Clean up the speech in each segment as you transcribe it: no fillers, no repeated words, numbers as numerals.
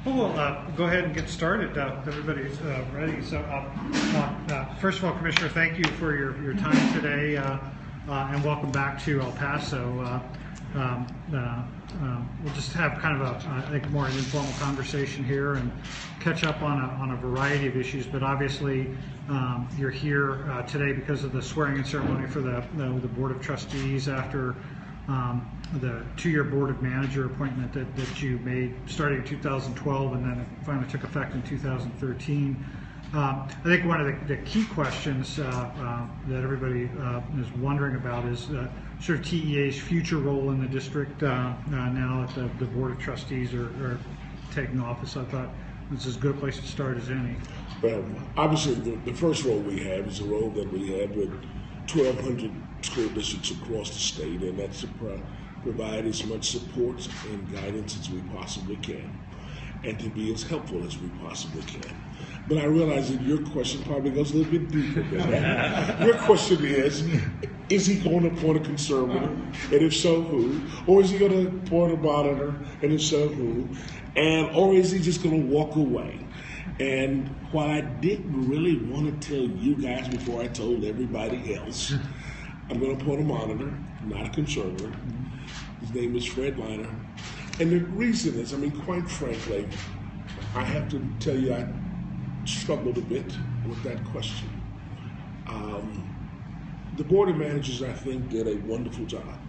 Well, we'll go ahead and get started. Everybody's ready. So, first of all, Commissioner, thank you for your time today, and welcome back to El Paso. We'll just have kind of I think more an informal conversation here and catch up on a variety of issues. But obviously, you're here today because of the swearing-in ceremony for the Board of Trustees after the 2-year Board of Manager appointment that you made starting in 2012 and then it finally took effect in 2013. I think one of the key questions that everybody is wondering about is sort of TEA's future role in the district now that the Board of Trustees are taking office. I thought this is as good a place to start as any. Well, obviously the first role we have is the role that we have with 1,200 school districts across the state, and that's to provide as much support and guidance as we possibly can, and to be as helpful as we possibly can. But I realize that your question probably goes a little bit deeper than that. Your question is he going to appoint a conservator, and if so, who? Or is he going to appoint a monitor, and if so, who? Or is he just going to walk away? And while I didn't really want to tell you guys before I told everybody else, I'm going to appoint a monitor, not a conservator. His name is Fred Liner. And the reason is, quite frankly, I have to tell you I struggled a bit with that question. The Board of Managers, I think, did a wonderful job.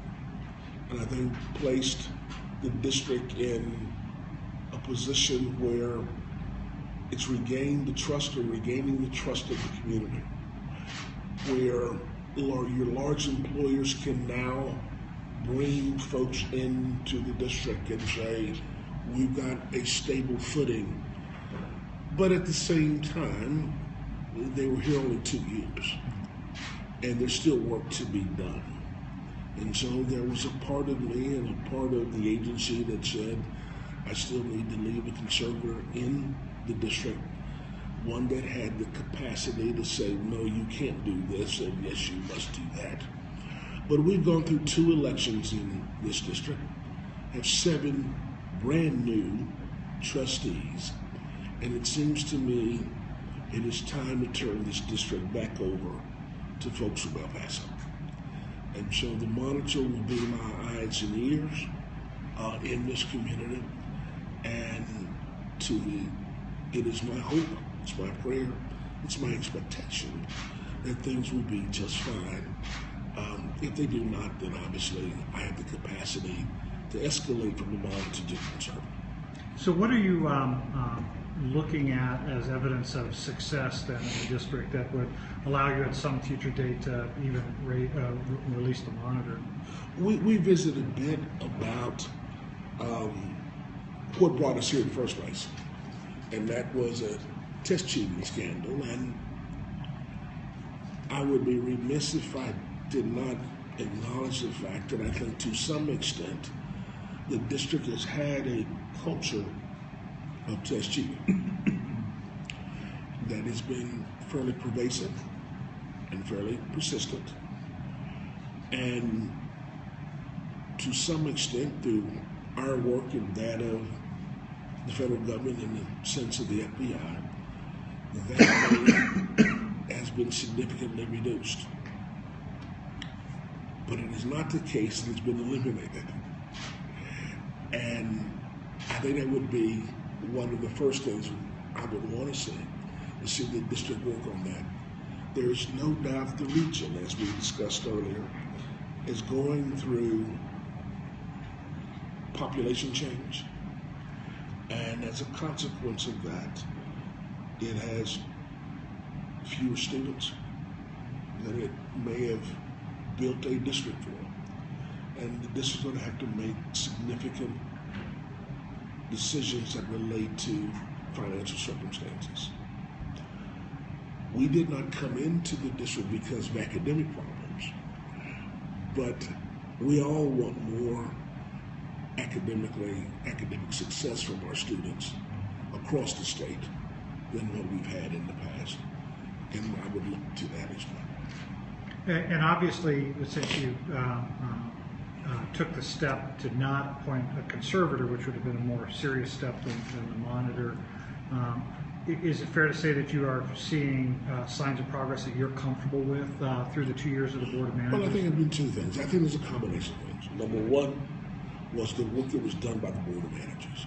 And I think placed the district in a position where it's regaining the trust of the community, where your large employers can now bring folks into the district and say, we've got a stable footing. But at the same time, they were here only 2 years, and there's still work to be done. And so there was a part of me and a part of the agency that said, I still need to leave a conservator in the district, one that had the capacity to say, no, you can't do this, and yes, you must do that. But we've gone through 2 elections in this district, have 7 brand new trustees, and it seems to me it is time to turn this district back over to folks from El Paso. And so the monitor will be my eyes and ears in this community, and it is my hope, it's my prayer, it's my expectation that things will be just fine. If they do not, then obviously I have the capacity to escalate from the monitor to conservative. So what are you looking at as evidence of success then in the district that would allow you at some future date to even release the monitor? We visited a bit about what brought us here in the first place, and that was a test cheating scandal. And I would be remiss if I did not acknowledge the fact that I think to some extent the district has had a culture of test cheating that has been fairly pervasive and fairly persistent. And to some extent, through our work and that of the federal government in the sense of the FBI, that has been significantly reduced. But it is not the case that it's been eliminated. And I think that would be one of the first things I would want to see the district work on that. There's no doubt the region, as we discussed earlier, is going through population change. And as a consequence of that, it has fewer students than it may have built a district for. And the district's going to have to make significant decisions that relate to financial circumstances. We did not come into the district because of academic problems, but we all want more academic success from our students across the state than what we've had in the past, and I would look to that as well. And obviously, since you took the step to not appoint a conservator, which would have been a more serious step than the monitor. Is it fair to say that you are seeing signs of progress that you're comfortable with through the 2 years of the Board of Managers? Well, I think it's been two things. I think there's a combination of things. Number one was the work that was done by the Board of Managers.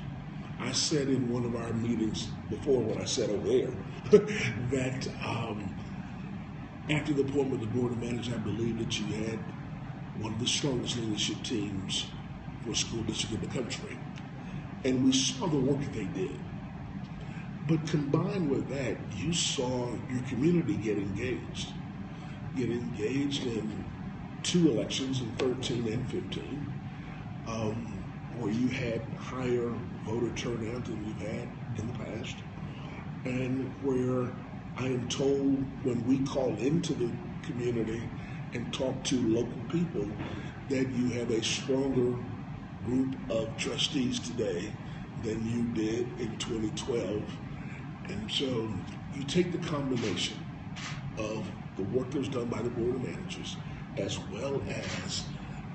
I said in one of our meetings before, when I said over there, that after the appointment of the Board of Managers, I believe that you had one of the strongest leadership teams for a school district in the country. And we saw the work that they did. But combined with that, you saw your community get engaged in two elections in 13 and 15, where you had higher voter turnout than you've had in the past, and where I am told when we call into the community and talk to local people that you have a stronger group of trustees today than you did in 2012. And so you take the combination of the work that was done by the Board of Managers, as well as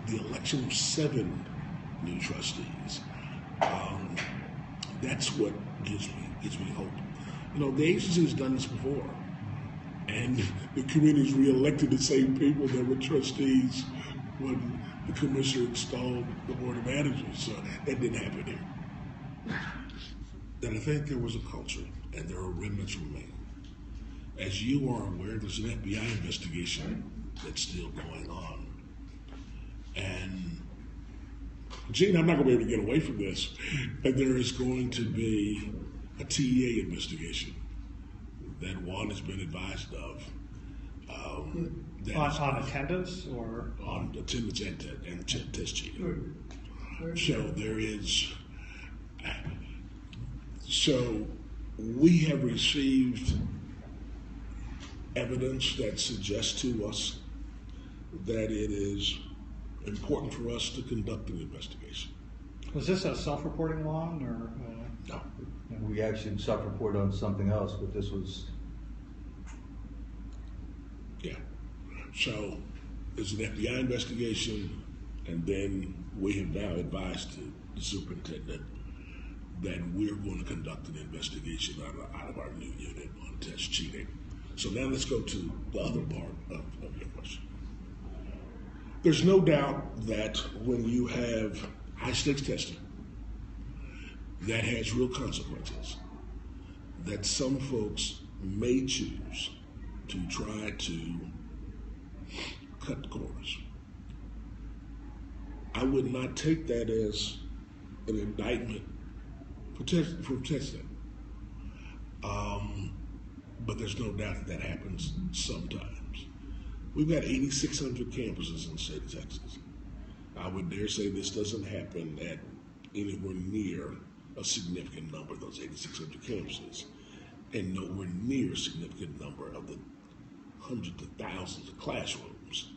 the election of 7 new trustees. That's what gives me hope. You know, the agency has done this before, and the committee's reelected the same people that were trustees when the commissioner installed the Board of Managers. So that didn't happen here. And I think there was a culture, and there are remnants remain. As you are aware, there's an FBI investigation that's still going on. And Gene, I'm not going to be able to get away from this, but there is going to be a TEA investigation that Juan has been advised of. On attendance or? On attendance and test cheating. So there is, so we have received evidence that suggests to us that it is important for us to conduct an investigation. Was this a self-reporting one, or? No. We actually self-reported on something else, but this was. Yeah. So there's an FBI investigation, and then we have now advised the superintendent that we're going to conduct an investigation out of our new unit on test cheating. So now let's go to the other part of your question. There's no doubt that when you have high-stakes testing that has real consequences, that some folks may choose to try to cut the corners. I would not take that as an indictment for testing. But there's no doubt that happens sometimes. We've got 8,600 campuses in the state of Texas. I would dare say this doesn't happen at anywhere near a significant number of those 8,600 campuses, and nowhere near a significant number of the hundreds of thousands of classrooms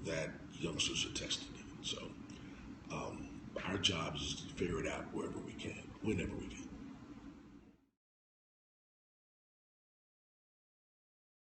that youngsters are tested in. So our job is to figure it out wherever we can, whenever we can.